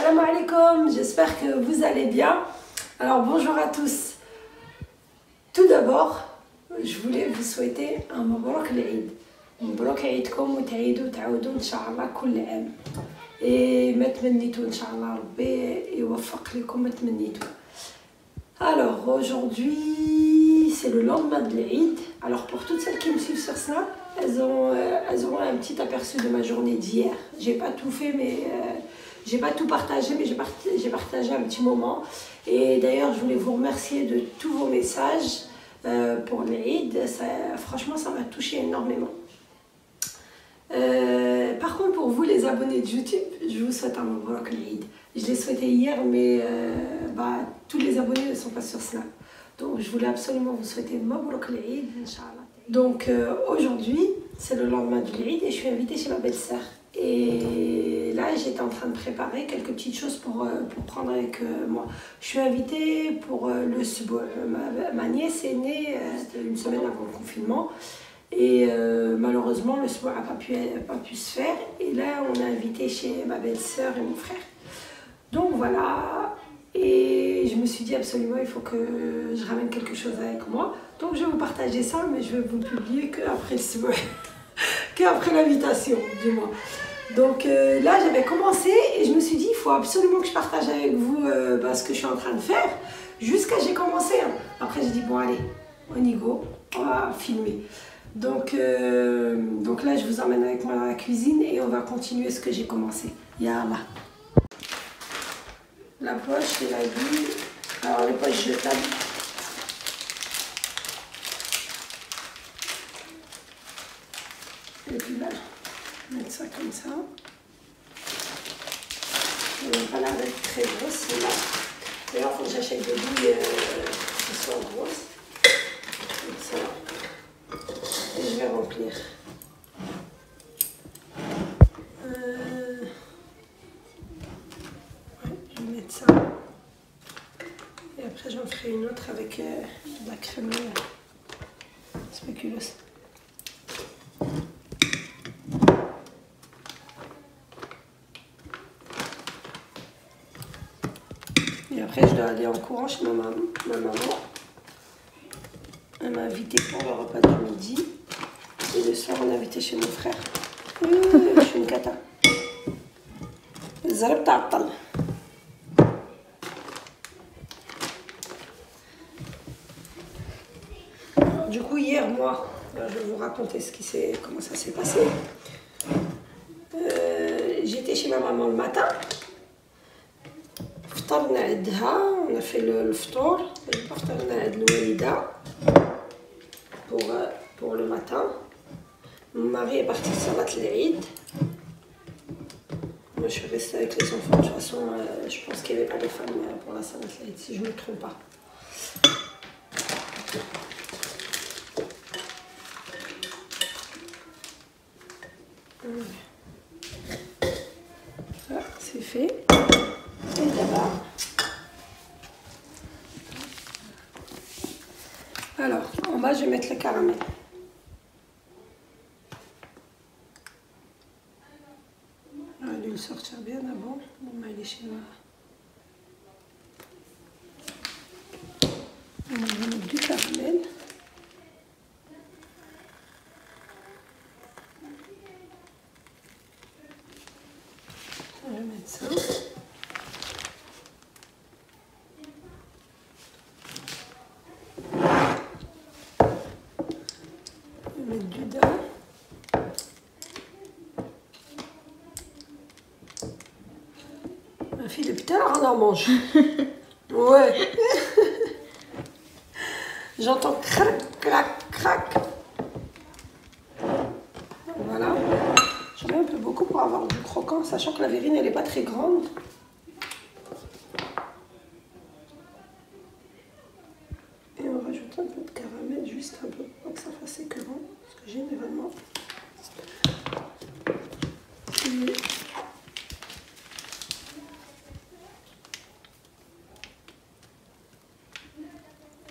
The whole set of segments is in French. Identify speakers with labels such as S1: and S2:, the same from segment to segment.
S1: Salam alaikum, j'espère que vous allez bien. Alors bonjour à tous. Tout d'abord, je voulais vous souhaiter un مبروك العيد. مبروك عيدكم وتعيدوا تعودوا إن شاء الله كل عام. ما تمنيتوا إن شاء الله ربي يوفق لكم ما تمنيتوا. Alors aujourd'hui, c'est le lendemain de l'Eid. Alors pour toutes celles qui me suivent sur Snap, elles auront un petit aperçu de ma journée d'hier. J'ai pas tout fait, mais j'ai pas tout partagé, mais j'ai partagé un petit moment. Et d'ailleurs, je voulais vous remercier de tous vos messages pour l'Eid. Franchement, ça m'a touché énormément. Par contre, pour vous les abonnés de YouTube, je vous souhaite un Mabrouk l'Eid. Je l'ai souhaité hier, mais tous les abonnés ne sont pas sur Snap. Donc je voulais absolument vous souhaiter Mabrouk l'Eid, Inch'Allah. Donc aujourd'hui, c'est le lendemain de l'Eid et je suis invitée chez ma belle-sœur. Et là, j'étais en train de préparer quelques petites choses pour prendre avec moi. Je suis invitée pour le Sbour. Ma nièce est née une semaine avant le confinement. Et malheureusement, le Sbour n'a pas pu se faire. Et là, on a invité chez ma belle-sœur et mon frère. Donc voilà. Et je me suis dit absolument, il faut que je ramène quelque chose avec moi. Donc je vais vous partager ça, mais je vais vous publier qu'après le Sbour. Qu'après l'invitation, du moins. Donc là, j'avais commencé et je me suis dit, il faut absolument que je partage avec vous ce que je suis en train de faire. Jusqu'à j'ai commencé. Hein. Après, j'ai dit, bon, allez, on y go, on va filmer. Donc là, je vous emmène avec moi dans la cuisine et on va continuer ce que j'ai commencé. Yallah. La poche et la bille. Alors, les poches jetables. Et puis là, mettre ça comme ça. On va pas la mettre très grosse, là. D'ailleurs, il faut que j'achète des billes qui soient grosses. Comme ça. Et je vais remplir. Je vais mettre ça. Et après, j'en ferai une autre avec de la crème spéculoos. Et après, je dois aller en courant chez ma maman. Elle m'a invité pour le repas du midi. Et le soir, on a invité chez mon frère. Je suis une cata. Du coup, hier, moi, je vais vous raconter comment ça s'est passé. J'étais chez ma maman le matin. On a fait le ftour. Pour le matin. Mon mari est parti salat l'Eid. Moi, je suis restée avec les enfants. De toute façon, je pense qu'il n'y avait pas de femmes pour la salat l'Eid, si je ne me trompe pas. Voilà, c'est fait. Et là-bas. Alors, en bas, je vais mettre le caramel. On va lui le sortir bien avant. Bon, bah, il est chez moi. On va mettre du caramel. On va mettre ça. Mettre du daim. Ma fille, depuis tout à l'heure, on en mange. Ouais. J'entends crac, crac, crac. Voilà. J'en mets un peu beaucoup pour avoir du croquant, sachant que la verrine, elle n'est pas très grande. Et on rajoute un peu de caramel, juste un peu, pour que ça fasse écœurant. Parce que généralement,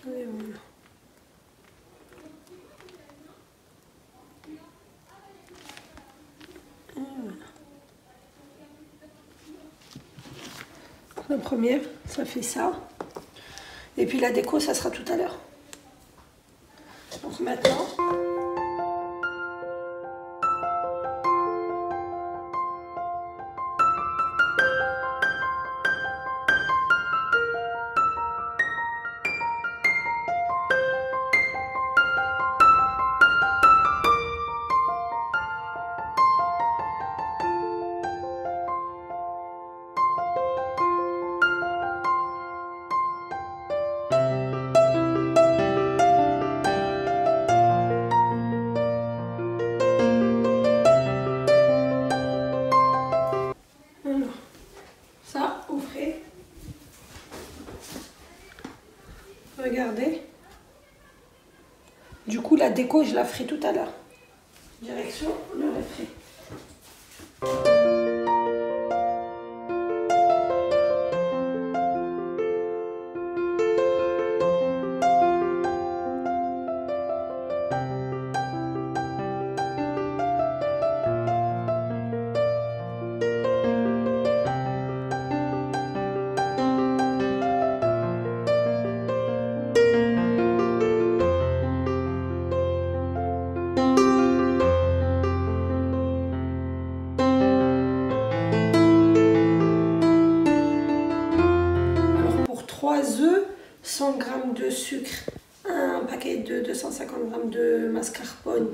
S1: et voilà. Et voilà. La première, ça fait ça. Et puis la déco, ça sera tout à l'heure. Donc maintenant... Ça, au frais. Regardez. Du coup, la déco, je la ferai tout à l'heure. Direction le réfré. Alors pour 3 œufs, 100 g de sucre, un paquet de 250 g de mascarpone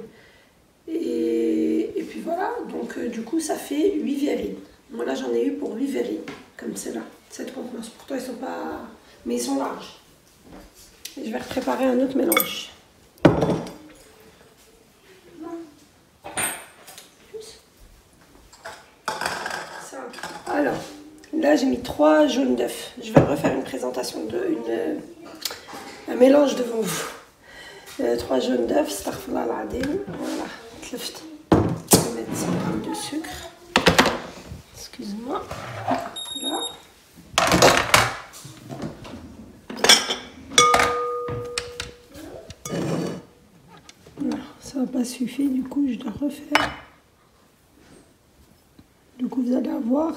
S1: et puis voilà, donc du coup ça fait 8 verrines. Moi là j'en ai eu pour 8 verrines, comme celle-là, cette contenance. Pour toi ils sont pas... mais ils sont larges. Et je vais préparer un autre mélange. Ça. Alors, là j'ai mis 3 jaunes d'œufs. Je vais refaire une présentation un mélange devant vous. 3 jaunes d'œufs, astaghfirullah al-azim. Voilà, tleft. Je vais mettre 100 g de sucre. Excuse-moi. Là. Non, ça n'a pas suffi, du coup je dois refaire. Du coup vous allez avoir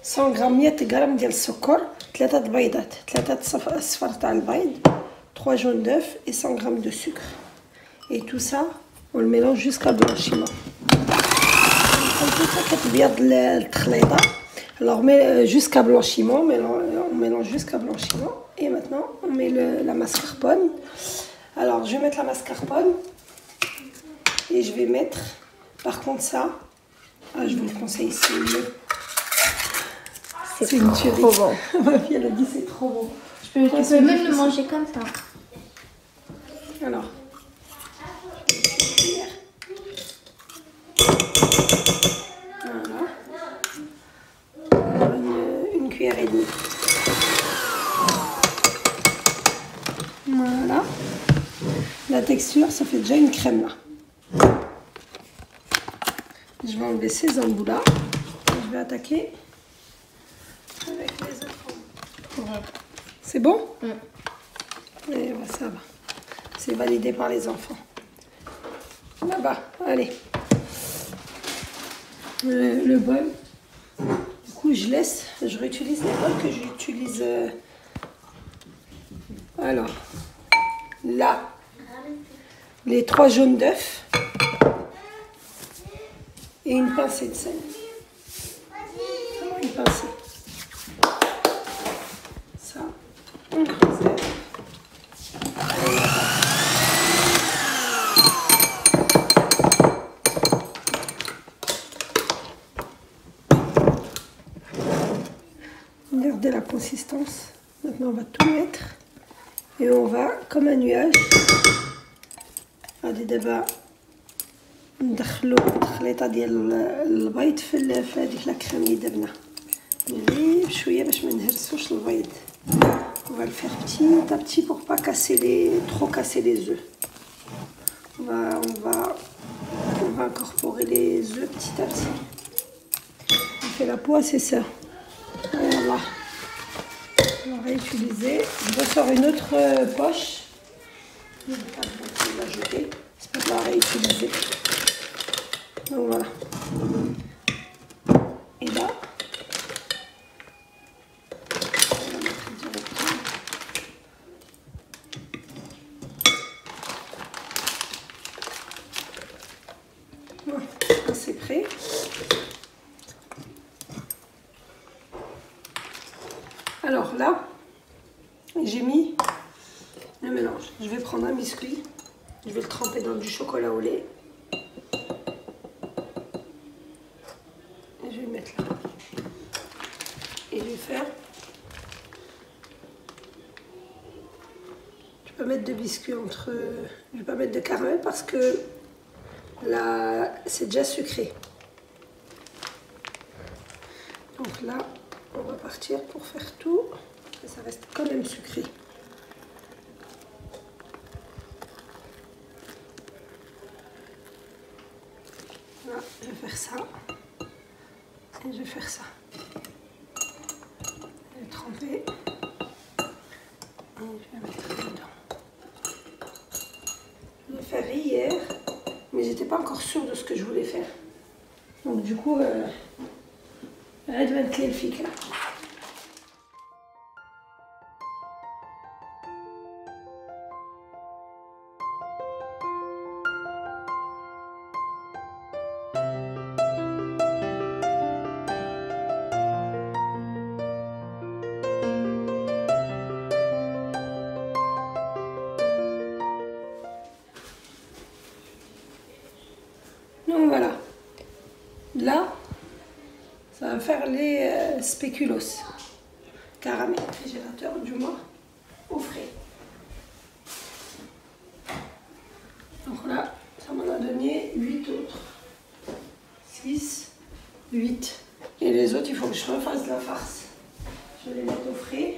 S1: 100 g 100 g ديال السكر 3 بيضات 3 اصفار تاع البيض 3 jaunes d'œufs et 100 g de sucre. Et tout ça, on le mélange jusqu'à blanchiment. Alors on met jusqu'à blanchiment, on mélange jusqu'à blanchiment. Et maintenant on met la mascarpone. Alors je vais mettre la mascarpone. Et je vais mettre, par contre ça, je vous le conseille, c'est une tuerie.
S2: Trop bon.
S1: Ma fille elle a dit c'est trop bon.
S2: Tu peux même le manger comme ça.
S1: Alors, voilà, une cuillère et demie. Voilà, la texture, ça fait déjà une crème là. Je vais enlever ces embouts là. Je vais attaquer avec les enfants.
S2: Ouais.
S1: C'est bon?
S2: Ouais.
S1: Et ça va. C'est validé par les enfants. Là-bas, allez. Le bol. Du coup, je réutilise les bols que j'utilise. Alors, là, les 3 jaunes d'œufs et une pincée de sel. Une pincée. Ça, une pincée. Regardez la consistance. Maintenant, on va tout mettre et on va, comme un nuage, غادي دابا ندخلو الخليطه ديال البيض في هذيك لاكريم اللي درنا غير بشويه باش ما نهرسوش البيض. On va le faire petit à petit pour pas trop casser les œufs. On va incorporer les œufs petit à petit. On fait la peau, c'est ça. Voilà. On va réutiliser. Je ressors une autre poche. Je ne vais pas la jeter. C'est pour la réutiliser. Donc voilà. Et là, Alors là, j'ai mis le mélange. Je vais prendre un biscuit. Je vais le tremper dans du chocolat au lait. Et je vais le mettre là. Et je vais faire... Je vais pas mettre de biscuit entre... Je vais pas mettre de caramel parce que là, c'est déjà sucré. Donc là, on va partir pour faire tout. Et ça reste quand même sucré. Là, je vais faire ça. Et je vais faire ça. Je vais tremper. Et je vais mettre dedans. Je l'ai fait hier, mais j'étais pas encore sûre de ce que je voulais faire. Donc du coup, arrête de mettre les filles là. Donc voilà, là, ça va faire les spéculoos, caramel réfrigérateur du moins, au frais. Donc là, ça m'en a donné 8 autres, 6, 8. Et les autres, il faut que je refasse la farce. Je vais les mettre au frais.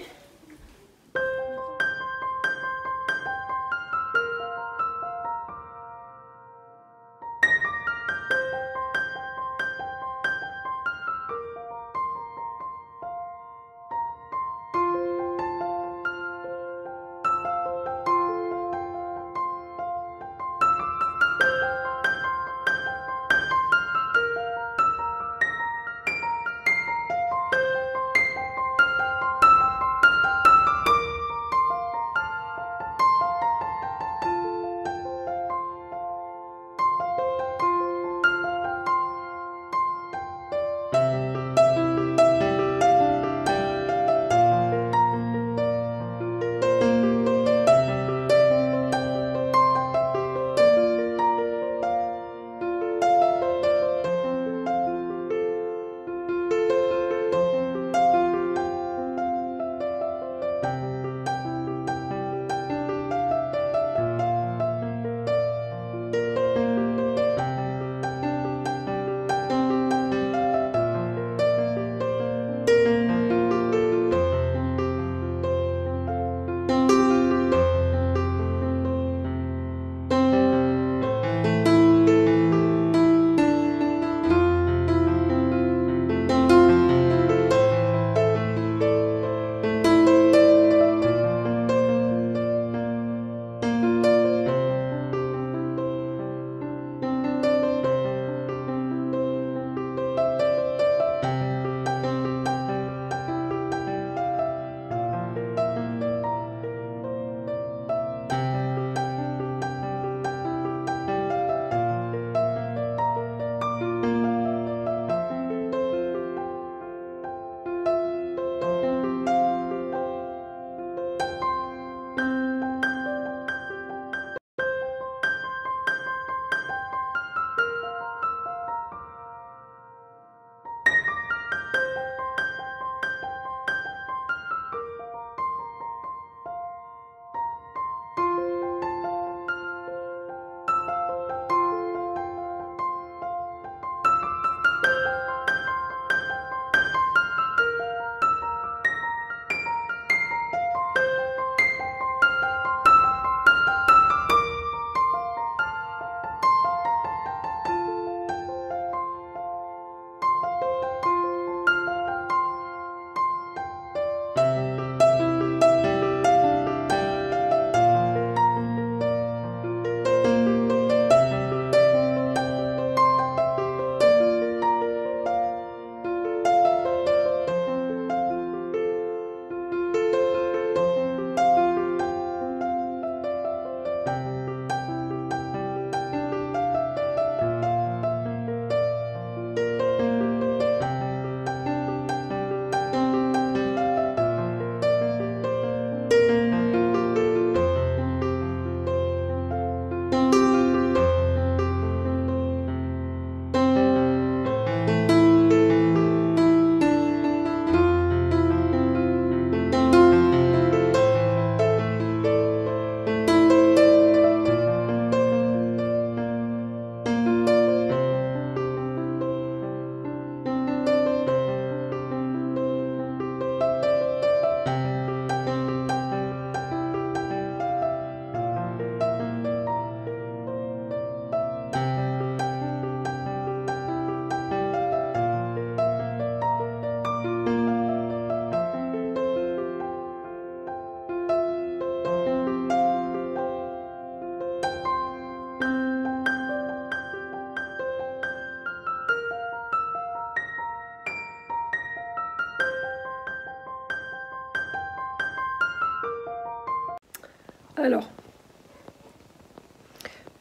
S1: Alors,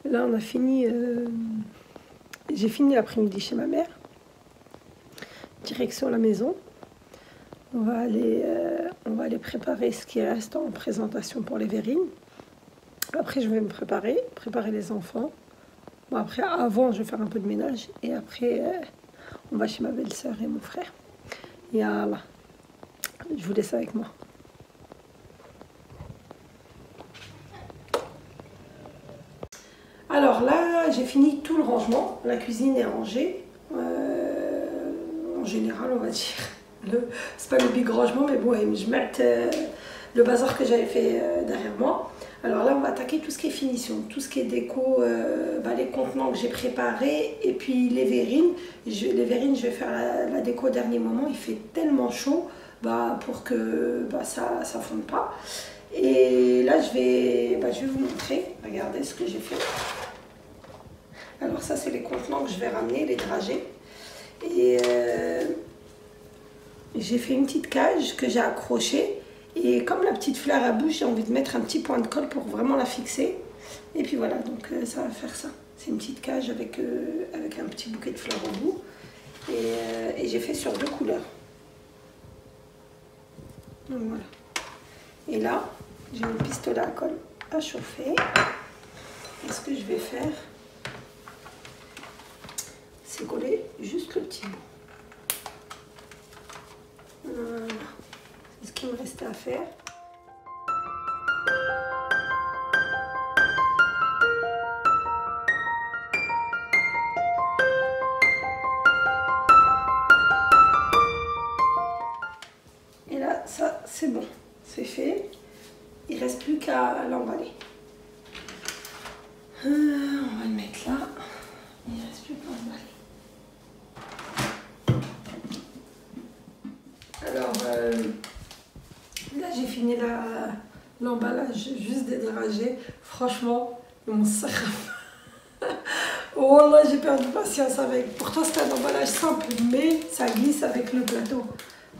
S1: là on a fini, j'ai fini l'après-midi chez ma mère. Direction la maison. On va aller préparer ce qui reste en présentation pour les verrines. Après, je vais me préparer les enfants. Bon, après, avant, je vais faire un peu de ménage. Et après, on va chez ma belle-sœur et mon frère. Yallah. Je vous laisse avec moi. Alors là, j'ai fini tout le rangement. La cuisine est rangée. En général, on va dire. C'est pas le big rangement, mais bon, je mets le bazar que j'avais fait derrière moi. Alors là, on va attaquer tout ce qui est finition, tout ce qui est déco, les contenants que j'ai préparés et puis les verrines. Les verrines, je vais faire la déco au dernier moment. Il fait tellement chaud pour que ça ne fonde pas. Et là, je vais vous montrer. Regardez ce que j'ai fait. Alors ça, c'est les contenants que je vais ramener, les dragées. Et j'ai fait une petite cage que j'ai accrochée. Et comme la petite fleur à bouche, j'ai envie de mettre un petit point de colle pour vraiment la fixer. Et puis voilà, donc ça va faire ça. C'est une petite cage avec un petit bouquet de fleurs au bout. Et j'ai fait sur 2 couleurs. Donc voilà. Et là, j'ai mon pistolet à colle à chauffer. Et ce que je vais faire, c'est coller juste le petit bout. Voilà. C'est ce qu'il me restait à faire. Et là, ça, c'est bon. C'est fait. Il ne reste plus qu'à l'emballer. On va le mettre là. Il ne reste plus qu'à l'emballer. Alors, là, j'ai fini l'emballage juste des dragées. Franchement, mon sac. Oh là, j'ai perdu patience avec. Pourtant, c'est un emballage simple, mais ça glisse avec le plateau.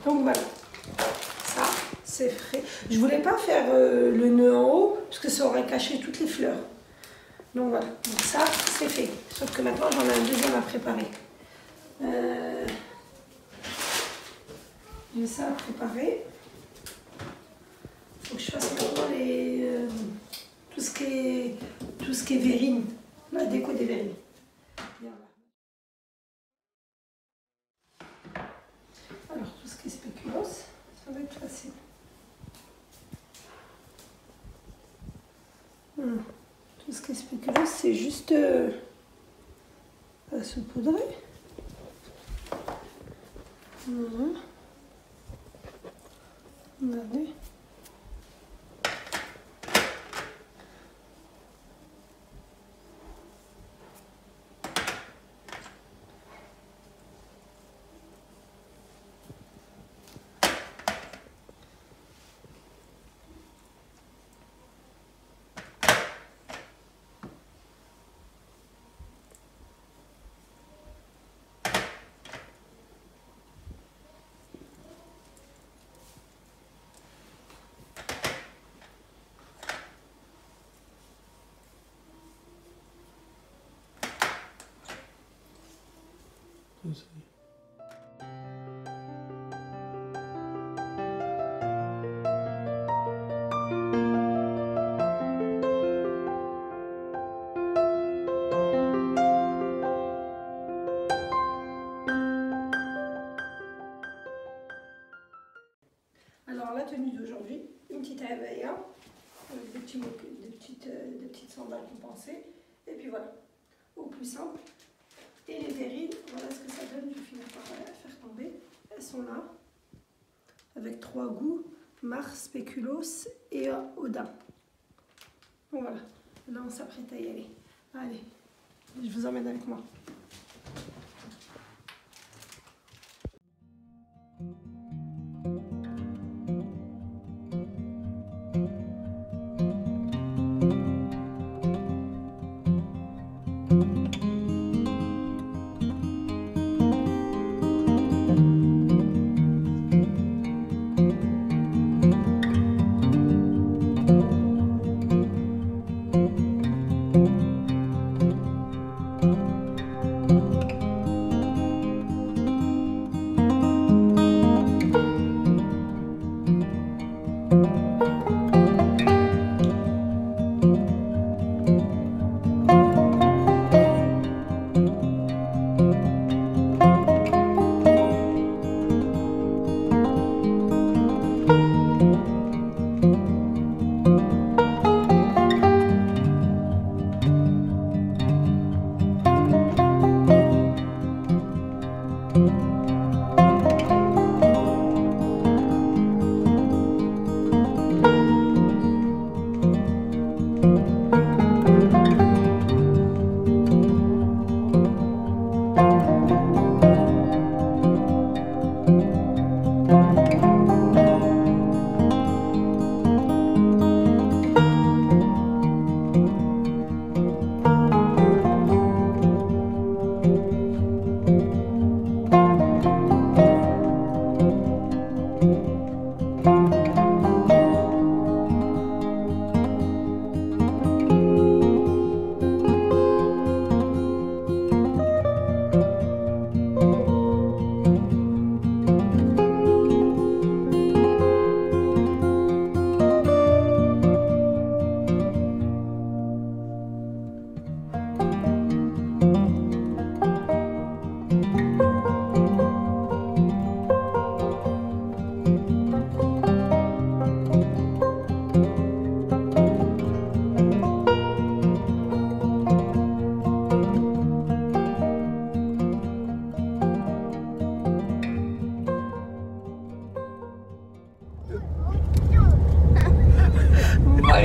S1: Donc voilà. Ça, c'est frais. Je voulais pas faire le nœud en haut, parce que ça aurait caché toutes les fleurs. Donc voilà. Donc ça, c'est fait. Sauf que maintenant, j'en ai un deuxième à préparer. J'ai ça à préparer. Faut que je fasse maintenant tout ce qui est verrine, la déco des verrines. Alors tout ce qui est spéculoos, ça va être facile. Tout ce qui est spéculoos, c'est juste à saupoudrer. Voilà. Regardez. Alors la tenue d'aujourd'hui, une petite abaya, avec des petites sandales compensées, et puis voilà, au plus simple. Et les verrines, voilà ce que ça donne, je finis par faire tomber. Elles sont là, avec 3 goûts, Mars, Spéculoos et Odin. Bon voilà, là on s'apprête à y aller. Allez, je vous emmène avec moi.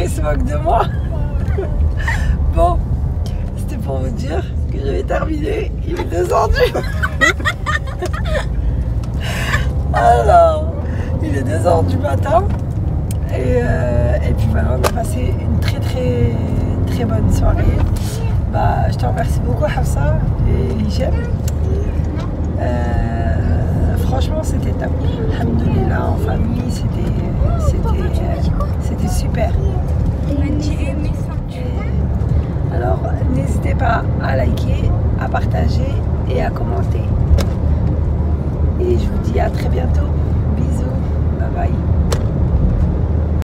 S1: Il se moque de moi. Bon, c'était pour vous dire que j'avais terminé. Il est 2h du Alors, il est 2h du matin. Et puis voilà, on a passé une très bonne soirée. Bah, je te remercie beaucoup Hafsa et Hichem. Franchement, c'était top. Alhamdoulilah, en famille, c'était super. Alors, n'hésitez pas à liker, à partager et à commenter. Et je vous dis à très bientôt.